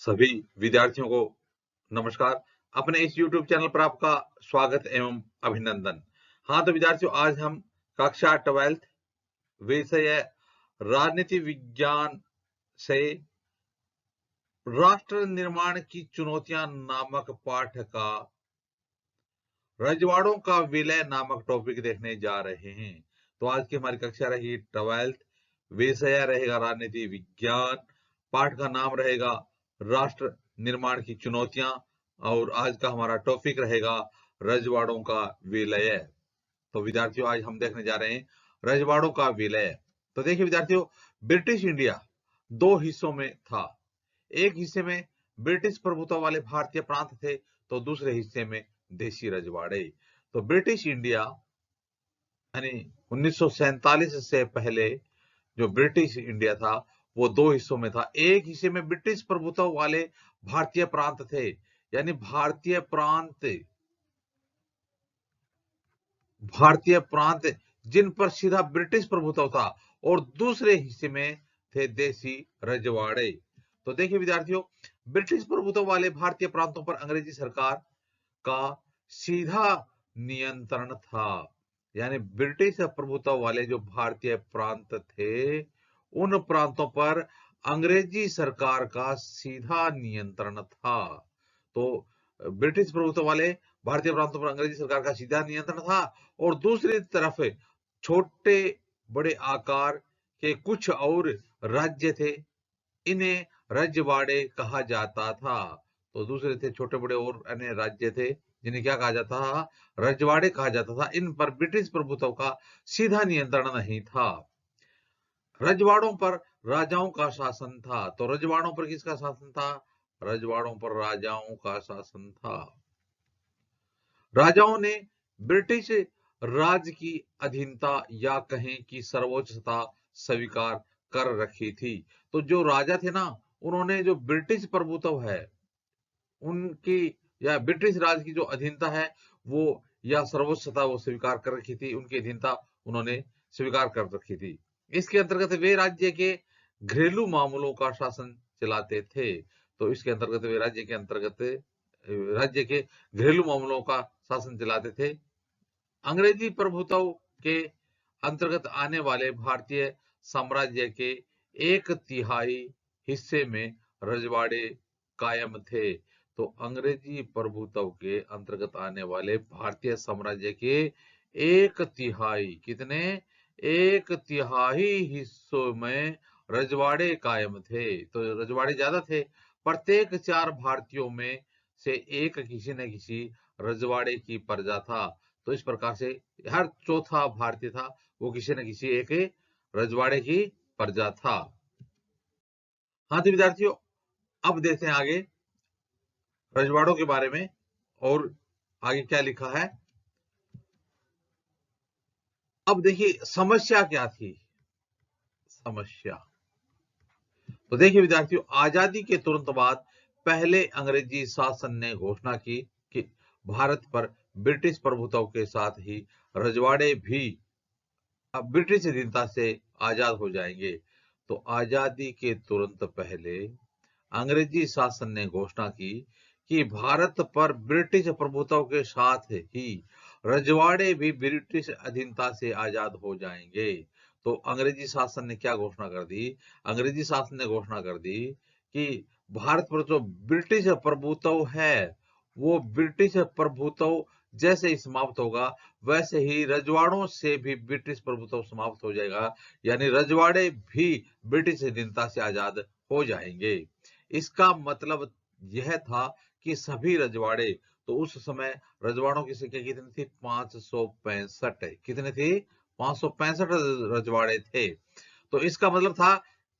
सभी विद्यार्थियों को नमस्कार। अपने इस YouTube चैनल पर आपका स्वागत एवं अभिनंदन। हाँ, तो विद्यार्थियों, आज हम कक्षा 12th विषय राजनीति विज्ञान से राष्ट्र निर्माण की चुनौतियां नामक पाठ का रजवाड़ों का विलय नामक टॉपिक देखने जा रहे हैं। तो आज की हमारी कक्षा रही 12th, विषय रहेगा राजनीति विज्ञान, पाठ का नाम रहेगा राष्ट्र निर्माण की चुनौतियां और आज का हमारा टॉपिक रहेगा रजवाड़ों का विलय। तो विद्यार्थियों, आज हम देखने जा रहे हैं रजवाड़ों का विलय। तो देखिए विद्यार्थियों, ब्रिटिश इंडिया दो हिस्सों में था। एक हिस्से में ब्रिटिश प्रभुत्व वाले भारतीय प्रांत थे, तो दूसरे हिस्से में देशी रजवाड़े। तो ब्रिटिश इंडिया यानी 1947 से पहले जो ब्रिटिश इंडिया था वो दो हिस्सों में था। एक हिस्से में ब्रिटिश प्रभुत्व वाले भारतीय प्रांत थे, यानी भारतीय प्रांत जिन पर सीधा ब्रिटिश प्रभुत्व था, और दूसरे हिस्से में थे देशी रजवाड़े। तो देखिए विद्यार्थियों, ब्रिटिश प्रभुत्व वाले भारतीय प्रांतों पर अंग्रेजी सरकार का सीधा नियंत्रण था। यानी ब्रिटिश प्रभुत्व वाले जो भारतीय प्रांत थे, उन प्रांतों पर अंग्रेजी सरकार का सीधा नियंत्रण था। तो ब्रिटिश प्रभुत्व वाले भारतीय प्रांतों पर अंग्रेजी सरकार का सीधा नियंत्रण था, और दूसरी तरफ छोटे बड़े आकार के कुछ और राज्य थे, इन्हें रजवाड़े कहा जाता था। तो दूसरे थे छोटे बड़े और अन्य राज्य थे, जिन्हें क्या कहा जाता था? रजवाड़े कहा जाता था। इन पर ब्रिटिश प्रभुत्व का सीधा नियंत्रण नहीं था। रजवाड़ों पर राजाओं का शासन था। तो रजवाड़ों पर किसका शासन था? रजवाड़ों पर राजाओं का शासन था। राजाओं ने ब्रिटिश राज की अधीनता या कहें कि सर्वोच्चता स्वीकार कर रखी थी। तो जो राजा थे ना, उन्होंने जो ब्रिटिश प्रभुत्व है उनकी या ब्रिटिश राज की जो अधीनता है वो या सर्वोच्चता वो स्वीकार कर रखी थी, उनकी अधीनता उन्होंने स्वीकार कर रखी थी। इसके अंतर्गत वे राज्य के घरेलू मामलों का शासन चलाते थे। तो इसके अंतर्गत वे राज्य के घरेलू मामलों का शासन चलाते थे। अंग्रेजी प्रभुत्व के अंतर्गत आने वाले भारतीय साम्राज्य के 1/3 हिस्से में रजवाड़े कायम थे। तो अंग्रेजी प्रभुत्व के अंतर्गत आने वाले भारतीय साम्राज्य के 1/3 कितने 1/3 हिस्सों में रजवाड़े कायम थे। तो रजवाड़े ज्यादा थे। प्रत्येक 4 भारतीयों में से एक किसी न किसी रजवाड़े की प्रजा था। तो इस प्रकार से हर चौथा भारतीय था वो किसी न किसी एक रजवाड़े की प्रजा था। हाँ तो विद्यार्थियों, अब देखते हैं आगे रजवाड़ों के बारे में और आगे क्या लिखा है। अब देखिए समस्या क्या थी। समस्या तो देखिए विद्यार्थियों, आजादी के तुरंत बाद पहले अंग्रेजी शासन ने घोषणा की कि भारत पर ब्रिटिश प्रभुत्व के साथ ही रजवाड़े भी अब ब्रिटिश अधीनता से आजाद हो जाएंगे। तो आजादी के तुरंत पहले अंग्रेजी शासन ने घोषणा की कि भारत पर ब्रिटिश प्रभुत्व के साथ ही रजवाड़े भी ब्रिटिश अधीनता से आजाद हो जाएंगे। तो अंग्रेजी शासन ने क्या घोषणा कर दी? अंग्रेजी शासन ने घोषणा कर दी कि भारत पर जो ब्रिटिश प्रभुत्व है वो ब्रिटिश प्रभुत्व जैसे ही समाप्त होगा वैसे ही रजवाड़ों से भी ब्रिटिश प्रभुत्व समाप्त हो जाएगा, यानी रजवाड़े भी ब्रिटिश अधीनता से आजाद हो जाएंगे। इसका मतलब यह था कि सभी रजवाड़े, तो उस समय रजवाड़ों की संख्या कितनी थी? 565। कितने थे? 565 रजवाड़े थे। तो इसका मतलब था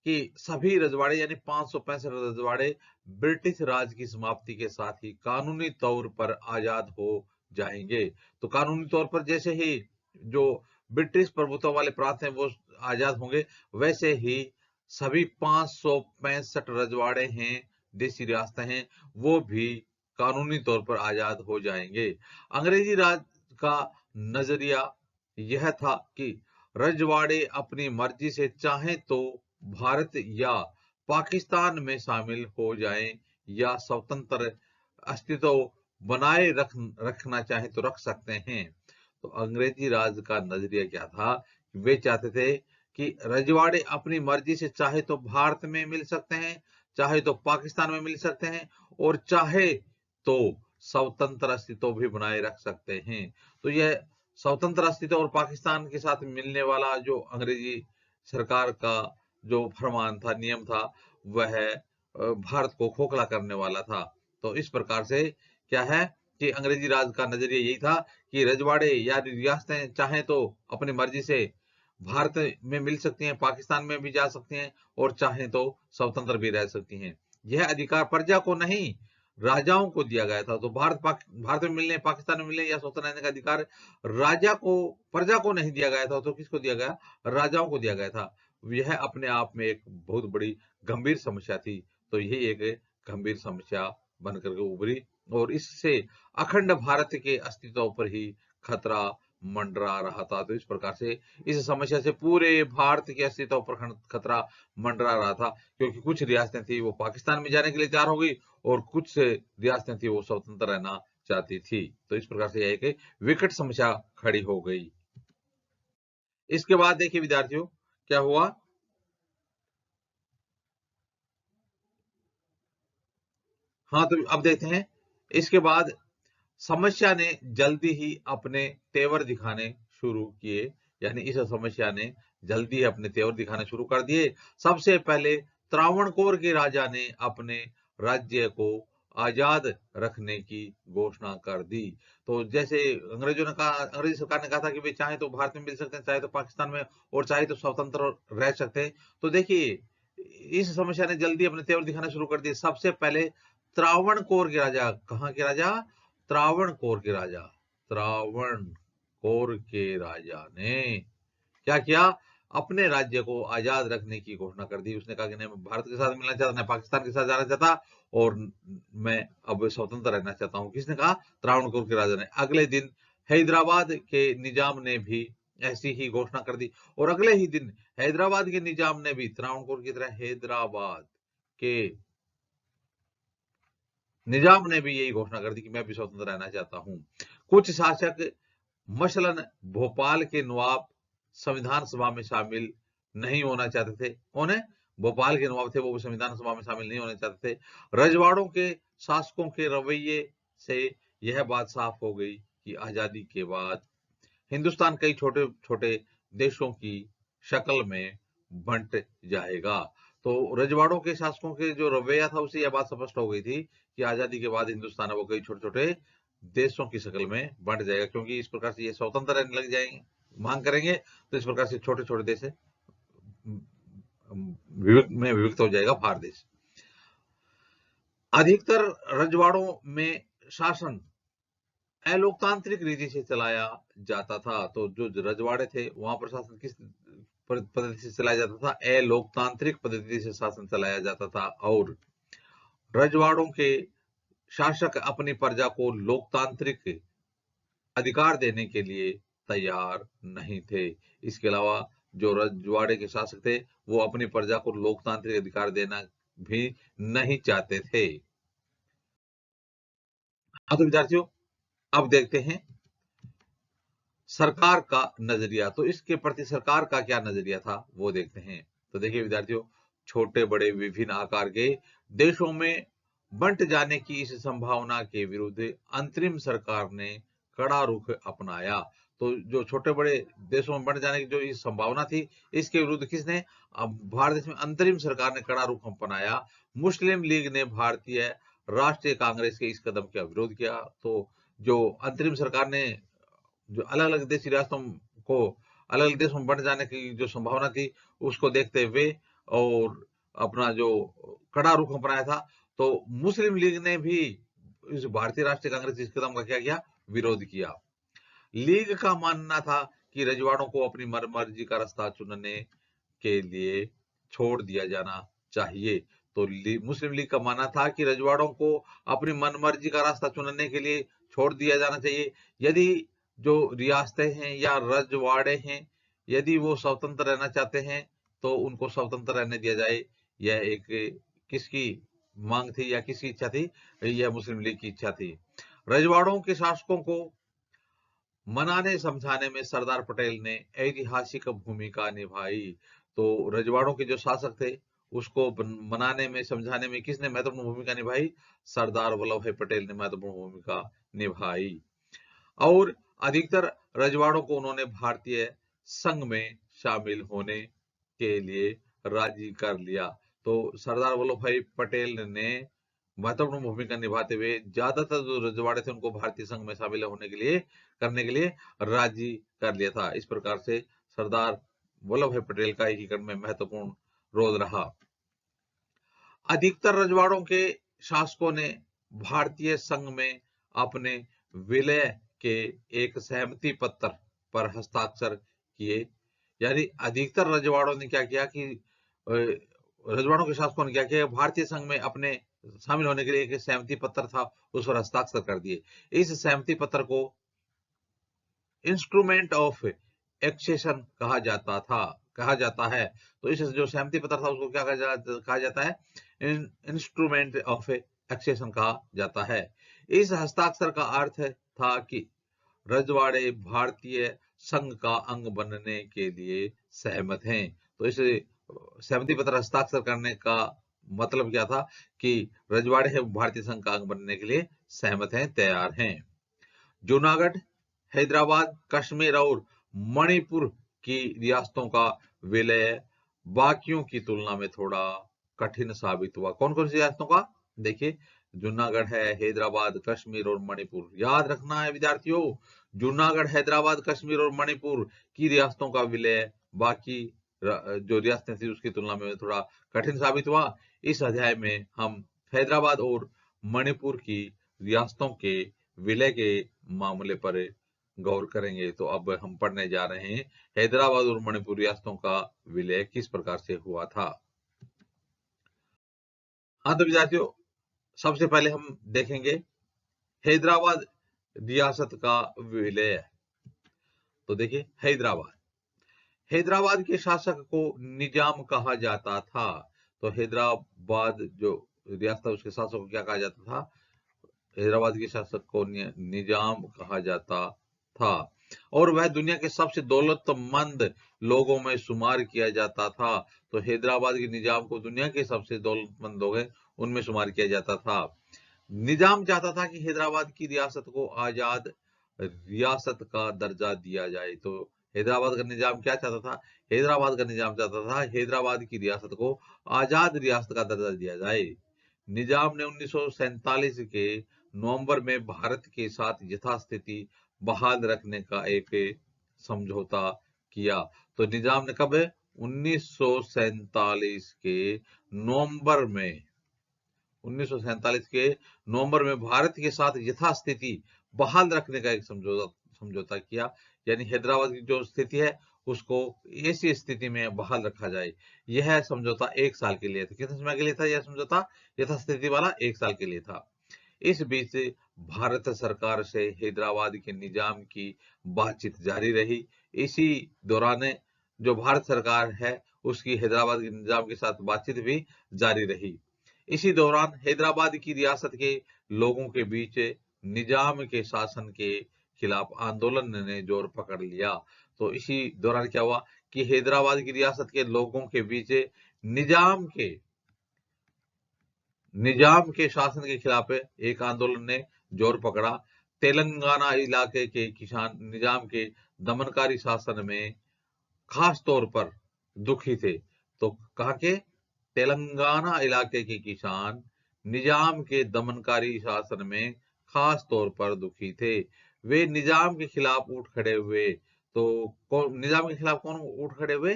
कि सभी रजवाड़े यानी 565 रजवाड़े ब्रिटिश राज की समाप्ति के साथ ही कानूनी तौर पर आजाद हो जाएंगे। तो कानूनी तौर पर जैसे ही जो ब्रिटिश प्रभुत्व वाले प्रांत हैं वो आजाद होंगे, वैसे ही सभी 565 रजवाड़े हैं, देशी रियासतें हैं, वो भी कानूनी तौर पर आजाद हो जाएंगे। अंग्रेजी राज का नजरिया यह था कि रजवाड़े अपनी मर्जी से चाहे तो भारत या पाकिस्तान में शामिल हो जाएं या स्वतंत्र अस्तित्व बनाए रखना चाहे तो रख सकते हैं। तो अंग्रेजी राज का नजरिया क्या था? वे चाहते थे कि रजवाड़े अपनी मर्जी से चाहे तो भारत में मिल सकते हैं, चाहे तो पाकिस्तान में मिल सकते हैं, और चाहे तो स्वतंत्र अस्तित्व भी बनाए रख सकते हैं। तो यह स्वतंत्र अस्तित्व और पाकिस्तान के साथ मिलने वाला जो अंग्रेजी सरकार का जो फरमान था, नियम था, वह भारत को खोखला करने वाला था। तो इस प्रकार से क्या है कि अंग्रेजी राज का नजरिया यही था कि रजवाड़े या रियासतें चाहें तो अपनी मर्जी से भारत में मिल सकती हैं, पाकिस्तान में भी जा सकती हैं, और चाहें तो स्वतंत्र भी रह सकती हैं। यह अधिकार प्रजा को नहीं, राजाओं को दिया गया था। तो भारत में मिलने, पाकिस्तान में मिलने या स्वतंत्र रहने का अधिकार राजा को, प्रजा को नहीं दिया गया था। तो किसको दिया गया? राजाओं को दिया गया था। यह अपने आप में एक बहुत बड़ी गंभीर समस्या थी। तो यही एक गंभीर समस्या बनकर के उभरी, और इससे अखंड भारत के अस्तित्व पर ही खतरा मंडरा रहा था। तो इस प्रकार से इस समस्या से पूरे भारत के अस्तित्व पर खतरा मंडरा रहा था, क्योंकि कुछ रियासतें थी वो पाकिस्तान में जाने के लिए तैयार हो गई, और कुछ रियासतें थी वो स्वतंत्र रहना चाहती थी। तो इस प्रकार से यह एक विकट समस्या खड़ी हो गई। इसके बाद देखिए विद्यार्थियों, क्या हुआ? हाँ, तो अब देखते हैं। इसके बाद समस्या ने जल्दी ही अपने तेवर दिखाने शुरू किए, यानी इस समस्या ने जल्दी ही अपने तेवर दिखाने शुरू कर दिए। सबसे पहले त्रावणकोर के राजा ने अपने राज्य को आजाद रखने की घोषणा कर दी। तो जैसे अंग्रेजों ने कहा, अंग्रेजी सरकार ने कहा था कि वे चाहे तो भारत में मिल सकते हैं, चाहे तो पाकिस्तान में, और चाहे तो स्वतंत्र रह सकते हैं। तो देखिए, इस समस्या ने जल्दी अपने तेवर दिखाना शुरू कर दिए। सबसे पहले त्रावणकोर के राजा, कहाँ के राजा? त्रावणकोर के राजा, त्रावणकोर के राजा ने क्या किया? अपने राज्य को आजाद रखने की घोषणा कर दी। उसने कहा कि नहीं, मैं भारत के साथ मिलना चाहता, नहीं पाकिस्तान के साथ जाना चाहता, और मैं अब स्वतंत्र रहना चाहता हूं। किसने कहा? त्रावणकोर के राजा ने। अगले दिन हैदराबाद के निजाम ने भी ऐसी ही घोषणा कर दी, और अगले ही दिन हैदराबाद के निजाम ने भी त्रावणकोर की तरह हैदराबाद के निजाम ने भी यही घोषणा कर दी कि मैं भी स्वतंत्र रहना चाहता हूं। कुछ शासक, मसलन भोपाल के नवाब, संविधान सभा में शामिल नहीं होना चाहते थे। कौन है? भोपाल के नवाब थे, वो भी संविधान सभा में शामिल नहीं होना चाहते थे। रजवाड़ों के शासकों के रवैये से यह बात साफ हो गई कि आजादी के बाद हिंदुस्तान कई छोटे छोटे देशों की शक्ल में बंट जाएगा। तो रजवाड़ों के शासकों के जो रवैया था, उससे यह बात स्पष्ट हो गई थी कि आजादी के बाद हिंदुस्तान है वो कई छोटे छोटे देशों की शक्ल में बंट जाएगा, क्योंकि इस प्रकार से ये स्वतंत्र रहने लग जाएंगे, मांग करेंगे, तो इस प्रकार से छोटे छोटे देश विभक्त हो जाएगा भारत देश। अधिकतर रजवाड़ों में शासन अलोकतांत्रिक रीति से चलाया जाता था। तो जो रजवाड़े थे, वहां पर शासन किस पद्धति से चलाया जाता था? अलोकतांत्रिक पद्धति से शासन चलाया जाता था। और रजवाड़ों के शासक अपनी प्रजा को लोकतांत्रिक अधिकार देने के लिए तैयार नहीं थे। इसके अलावा जो रजवाड़े के शासक थे, वो अपनी प्रजा को लोकतांत्रिक अधिकार देना भी नहीं चाहते थे। हाँ, तो विद्यार्थियों, अब देखते हैं सरकार का नजरिया। तो इसके प्रति सरकार का क्या नजरिया था, वो देखते हैं। तो देखिए विद्यार्थियों, छोटे बड़े विभिन्न आकार के देशों में बंट जाने की इस संभावना के विरुद्ध अंतरिम सरकार ने कड़ा रुख अपनाया। तो जो छोटे बड़े देशों में बंट जाने की जो इस संभावना थी, इसके विरुद्ध किसने? अब भारत देश में अंतरिम सरकार ने कड़ा रुख अपनाया। मुस्लिम लीग ने भारतीय राष्ट्रीय कांग्रेस के इस कदम का विरोध किया। तो जो अंतरिम सरकार ने जो अलग अलग देशी रियासतों को अलग अलग देशों में बंट जाने की जो संभावना थी, उसको देखते हुए और अपना जो कड़ा रुख अपनाया था, तो मुस्लिम लीग ने भी इस भारतीय राष्ट्रीय कांग्रेस इस कदम का क्या किया? विरोध किया। लीग का मानना था कि रजवाड़ों को अपनी मर्जी का रास्ता चुनने के लिए छोड़ दिया जाना चाहिए। तो मुस्लिम लीग का मानना था कि रजवाड़ों को अपनी मनमर्जी का रास्ता चुनने के लिए छोड़ दिया जाना चाहिए। यदि जो रियासतें हैं या रजवाड़े हैं, यदि वो स्वतंत्र रहना चाहते हैं, तो उनको स्वतंत्र रहने दिया जाए। यह एक किसकी मांग थी या किसकी इच्छा थी? यह मुस्लिम लीग की इच्छा थी। रजवाड़ों के शासकों को मनाने समझाने में सरदार पटेल ने ऐतिहासिक भूमिका निभाई। तो रजवाड़ों के जो शासक थे उसको मनाने में समझाने में किसने महत्वपूर्ण भूमिका निभाई? सरदार वल्लभ भाई पटेल ने महत्वपूर्ण भूमिका निभाई। और अधिकतर रजवाड़ों को उन्होंने भारतीय संघ में शामिल होने के लिए राजी कर लिया। तो सरदार वल्लभ भाई पटेल ने महत्वपूर्ण भूमिका निभाते हुए ज्यादातर जो रजवाड़े थे उनको भारतीय संघ में शामिल होने के लिए करने के लिए राजी कर लिया था। इस प्रकार से सरदार वल्लभ भाई पटेल का एकीकरण में महत्वपूर्ण रोल रहा। अधिकतर रजवाड़ों के शासकों ने भारतीय संघ में अपने विलय के एक सहमति पत्र पर हस्ताक्षर किए। यानी अधिकतर रजवाड़ों ने क्या किया कि रजवाड़ों के शासकों ने क्या किया, भारतीय संघ में अपने शामिल होने के लिए एक सहमति पत्र था, उस पर हस्ताक्षर कर दिए। इस सहमति पत्र को इंस्ट्रूमेंट ऑफ एक्सेशन कहा जाता है। तो इस जो सहमति पत्र था उसको क्या कहा जाता है? इंस्ट्रूमेंट ऑफ एक्सेशन कहा जाता है। इस हस्ताक्षर का अर्थ था कि रजवाड़े भारतीय संघ का अंग बनने के लिए सहमत हैं। तो इस सहमति पत्र हस्ताक्षर करने का मतलब क्या था कि रजवाड़े भारतीय संघ का अंग बनने के लिए सहमत हैं, तैयार हैं। जूनागढ़, हैदराबाद, कश्मीर और मणिपुर की रियासतों का विलय बाकियों की तुलना में थोड़ा कठिन साबित हुआ। कौन कौन सी रियासतों का? देखिए, जूनागढ़ है, हैदराबाद, कश्मीर और मणिपुर। याद रखना है विद्यार्थियों, जूनागढ़, हैदराबाद, कश्मीर और मणिपुर की रियासतों का विलय बाकी जो रियासतें थी उसकी तुलना में थोड़ा कठिन साबित हुआ। इस अध्याय में हम हैदराबाद और मणिपुर की रियासतों के विलय के मामले पर गौर करेंगे। तो अब हम पढ़ने जा रहे हैं हैदराबाद और मणिपुर रियासतों का विलय किस प्रकार से हुआ था। हाँ तो विद्यार्थियों, सबसे पहले हम देखेंगे हैदराबाद रियासत का विलय। तो देखिए, हैदराबाद के शासक को निजाम कहा जाता था। तो हैदराबाद जो रियासत है उसके शासक को क्या कहा जाता था? हैदराबाद के शासक को निजाम कहा जाता था और वह दुनिया के सबसे दौलतमंद लोगों में शुमार किया जाता था। तो हैदराबाद के निजाम को दुनिया के सबसे दौलतमंद लोग हैं उनमें शुमार किया जाता था। निजाम चाहता था कि हैदराबाद की रियासत को आजाद रियासत का दर्जा दिया जाए। तो हैदराबाद का निजाम क्या चाहता था? हैदराबाद का निजाम चाहता था हैदराबाद की रियासत को आजाद रियासत का दर्जा दिया जाए। निजाम ने 1947 के नवंबर में भारत के साथ यथास्थिति बहाल रखने का एक समझौता किया। तो निजाम ने कब? 1947 के नवंबर में 1947 के नवंबर में भारत के साथ यथास्थिति बहाल रखने का एक समझौता किया। यानी हैदराबाद की जो स्थिति है उसको ऐसी स्थिति में बहाल रखा जाए। यह समझौता 1 साल के लिए था। कितने समय के लिए था यह समझौता? यथास्थिति वाला 1 साल के लिए था। इस बीच भारत सरकार से हैदराबाद के निजाम की बातचीत जारी रही। इसी दौरान जो भारत सरकार है उसकी हैदराबाद के निजाम के साथ बातचीत भी जारी रही। इसी दौरान हैदराबाद की रियासत के लोगों के बीच निजाम के शासन के खिलाफ आंदोलन ने जोर पकड़ लिया। तो इसी दौरान क्या हुआ कि हैदराबाद की रियासत के लोगों के बीच निजाम के शासन के खिलाफ एक आंदोलन ने जोर पकड़ा। तेलंगाना इलाके के किसान निजाम के दमनकारी शासन में खास तौर पर दुखी थे। तो कहा के तेलंगाना इलाके के किसान निजाम के दमनकारी शासन में खास तौर पर दुखी थे। वे निजाम के खिलाफ उठ खड़े हुए। तो निजाम के खिलाफ कौन उठ खड़े हुए?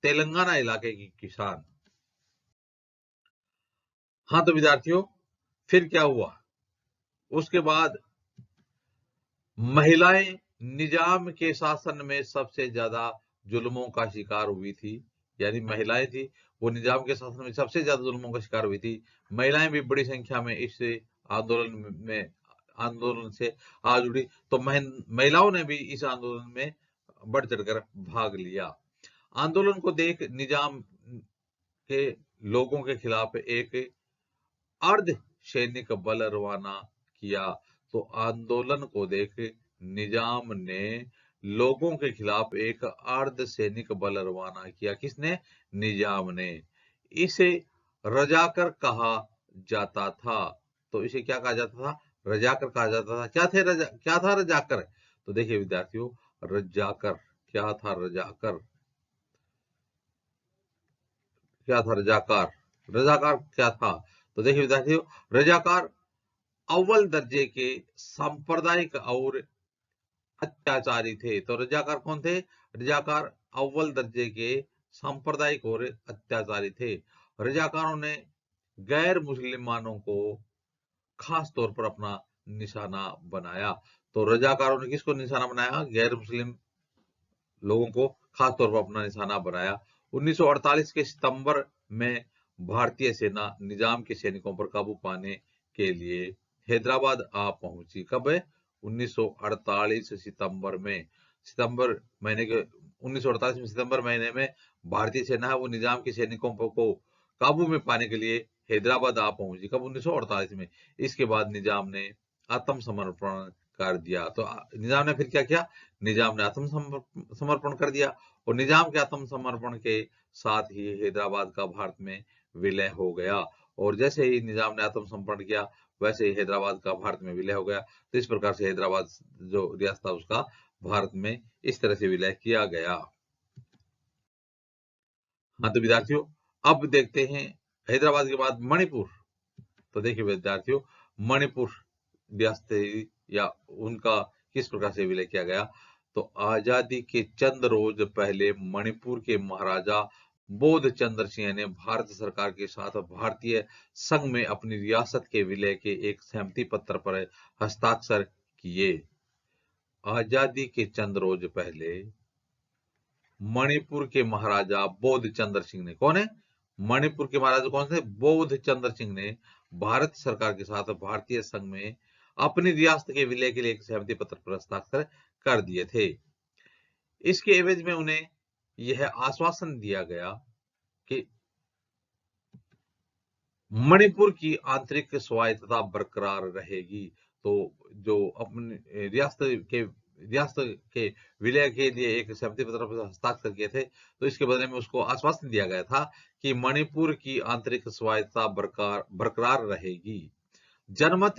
तेलंगाना इलाके के किसान। हाँ तो विद्यार्थियों, फिर क्या हुआ? उसके बाद महिलाएं निजाम के शासन में सबसे ज्यादा जुल्मों का शिकार हुई थी। यानी महिलाएं थी वो निजाम के शासन में सबसे ज्यादा जुल्मों का शिकार हुई थी। महिलाएं भी बड़ी संख्या में इस आंदोलन से आ जुड़ी। तो महिलाओं ने भी इस आंदोलन में बढ़ चढ़कर भाग लिया। आंदोलन को देख निजाम के लोगों के खिलाफ एक अर्ध सैनिक बल रवाना किया। तो आंदोलन को देख निजाम ने लोगों के खिलाफ एक अर्ध सैनिक बल रवाना किया। किसने? निजाम ने। इसे रजाकर कहा जाता था। तो इसे क्या कहा जाता था? रजाकर कहा जाता था। क्या था रजाकर? तो देखिए विद्यार्थियों, रजाकर क्या था? रजाकर क्या था? रजाकार रजाकार क्या था? तो देखिए विद्यार्थियों, रजाकार अव्वल दर्जे के सांप्रदायिक और अत्याचारी थे। तो रजाकार कौन थे? रजाकार अव्वल दर्जे के सांप्रदायिक और अत्याचारी थे। रजाकारों ने गैर मुसलमानों को खास तौर पर अपना निशाना बनाया। तो रजाकारों ने किसको निशाना बनाया? गैर मुस्लिम लोगों को खास तौर पर अपना निशाना बनाया। 1948 के सितंबर में भारतीय सेना निजाम के सैनिकों पर काबू पाने के लिए हैदराबाद आ पहुंची। कब है? 1948 सितंबर महीने के 1948 में सितंबर महीने में भारतीय सेना है वो निजाम के सैनिकों को काबू में पाने के लिए हैदराबाद आ पहुंची। कब? 1948 में। इसके बाद निजाम ने आत्मसमर्पण कर दिया। तो निजाम ने फिर क्या किया? निजाम ने आत्मसमर्पण कर दिया और निजाम के आत्मसमर्पण के साथ ही हैदराबाद का भारत में विलय हो गया। और जैसे ही निजाम ने आत्मसमर्पण किया वैसे ही हैदराबाद का भारत में विलय हो गया। तो इस प्रकार से हैदराबाद जो रियासत था उसका भारत में इस तरह से विलय किया गया। हाँ तो विद्यार्थियों, अब देखते हैं हैदराबाद के बाद मणिपुर। तो देखिए विद्यार्थियों, मणिपुर रियासत या उनका किस प्रकार से विलय किया गया। तो आजादी के चंद रोज पहले मणिपुर के महाराजा बोध चंद्र सिंह ने भारत सरकार के साथ भारतीय संघ में अपनी रियासत के विलय के एक सहमति पत्र पर हस्ताक्षर किए। आजादी के चंद रोज पहले मणिपुर के महाराजा बोध चंद्र सिंह ने, कौन है? मणिपुर के महाराजा कौन थे? बोध चंद्र सिंह ने भारत सरकार के साथ भारतीय संघ में अपनी रियासत के विलय के लिए एक सहमति पत्र पर हस्ताक्षर कर दिए थे। इसके एवज में उन्हें यह आश्वासन दिया गया कि मणिपुर की आंतरिक स्वायत्तता बरकरार रहेगी। तो जो अपनी रियासत के विलय के लिए एक सहमति पत्र पर हस्ताक्षर किए थे, तो इसके बदले में उसको आश्वासन दिया गया था कि मणिपुर की आंतरिक स्वायत्तता बरकरार रहेगी। जनमत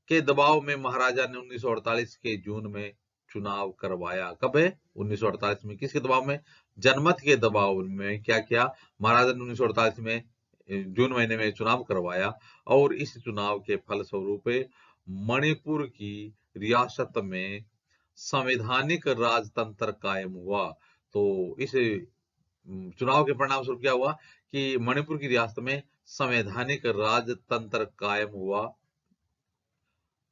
के दबाव में महाराजा ने 1948 के जून में चुनाव करवाया। कब है? 1948 में। किसके दबाव में? जनमत के दबाव में क्या किया? महाराजा ने 1948 में जून महीने में चुनाव करवाया और इस चुनाव के फलस्वरूप मणिपुर की रियासत में संवैधानिक राजतंत्र कायम हुआ। तो इस चुनाव के परिणाम स्वरूप क्या हुआ कि मणिपुर की रियासत में संवैधानिक राजतंत्र कायम हुआ।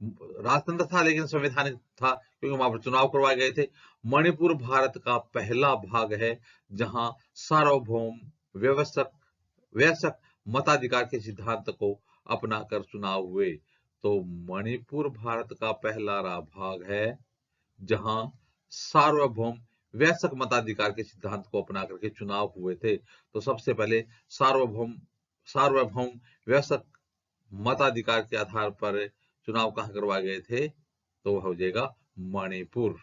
राजतंत्र था लेकिन संवैधानिक था क्योंकि वहां पर चुनाव करवाए गए थे। मणिपुर भारत का पहला भाग है जहां सार्वभौम वयस्क मताधिकार के सिद्धांत को अपनाकर चुनाव हुए। तो मणिपुर भारत का पहला भाग है जहां सार्वभौम वयस्क मताधिकार के सिद्धांत को अपना करके चुनाव हुए थे। तो सबसे पहले सार्वभौम वयस्क मताधिकार के आधार पर चुनाव कहां करवाए गए थे? तो वह हो जाएगा मणिपुर।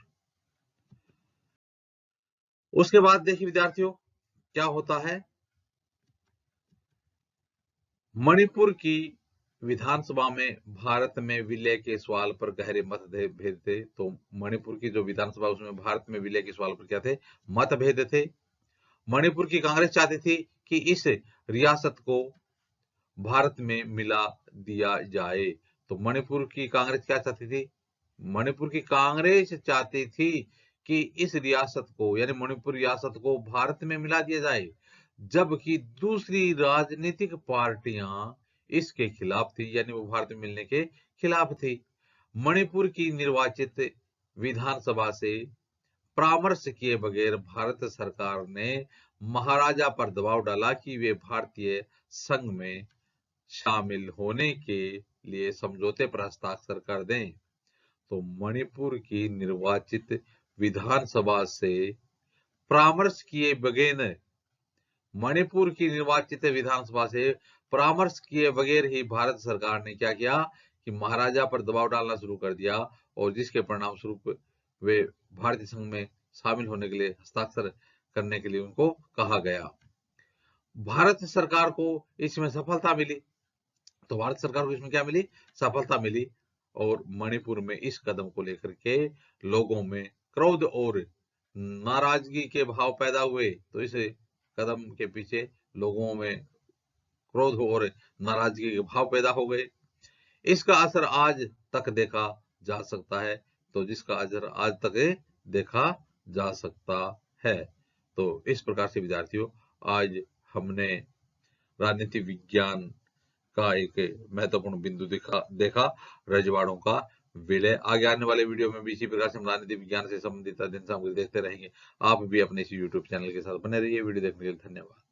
उसके बाद देखिए विद्यार्थियों क्या होता है, मणिपुर की विधानसभा में भारत में विलय के सवाल पर गहरे मतभेद थे। तो मणिपुर की जो विधानसभा उसमें भारत में विलय के सवाल पर क्या थे? मतभेद थे। मणिपुर की कांग्रेस चाहती थी कि इस रियासत को भारत में मिला दिया जाए। तो मणिपुर की कांग्रेस क्या चाहती थी? मणिपुर की कांग्रेस चाहती थी कि इस रियासत को यानी मणिपुर रियासत को भारत में मिला दिया जाए, जबकि दूसरी राजनीतिक पार्टियां इसके खिलाफ थी, यानी वो भारत में मिलने के खिलाफ थी। मणिपुर की निर्वाचित विधानसभा से परामर्श किए बगैर भारत सरकार ने महाराजा पर दबाव डाला कि वे भारतीय संघ में शामिल होने के लिए समझौते पर हस्ताक्षर कर दें। तो मणिपुर की निर्वाचित विधानसभा से परामर्श किए बगैर मणिपुर की निर्वाचित विधानसभा से परामर्श किए बगैर ही भारत सरकार ने क्या किया कि महाराजा पर दबाव डालना शुरू कर दिया, और जिसके परिणाम स्वरूप वे भारतीय संघ में शामिल होने के लिए हस्ताक्षर करने के लिए उनको कहा गया। भारत सरकार को इसमें सफलता मिली। तो भारत सरकार को इसमें क्या मिली? सफलता मिली। और मणिपुर में इस कदम को लेकर के लोगों में क्रोध और नाराजगी के भाव पैदा हुए। तो इस कदम के पीछे लोगों में क्रोध और नाराजगी के भाव पैदा हो गए। इसका असर आज तक देखा जा सकता है। तो जिसका असर आज तक देखा जा सकता है। तो इस प्रकार से विद्यार्थियों, आज हमने राजनीति विज्ञान का एक महत्वपूर्ण बिंदु देखा रजवाड़ों का विलय। आगे आने वाले वीडियो में भी इसी प्रकार से हम राजनीति विज्ञान से संबंधित अध्ययन सामग्री देखते रहेंगे। आप भी अपने इस यूट्यूब चैनल के साथ बने रहिए। वीडियो देखने के लिए धन्यवाद।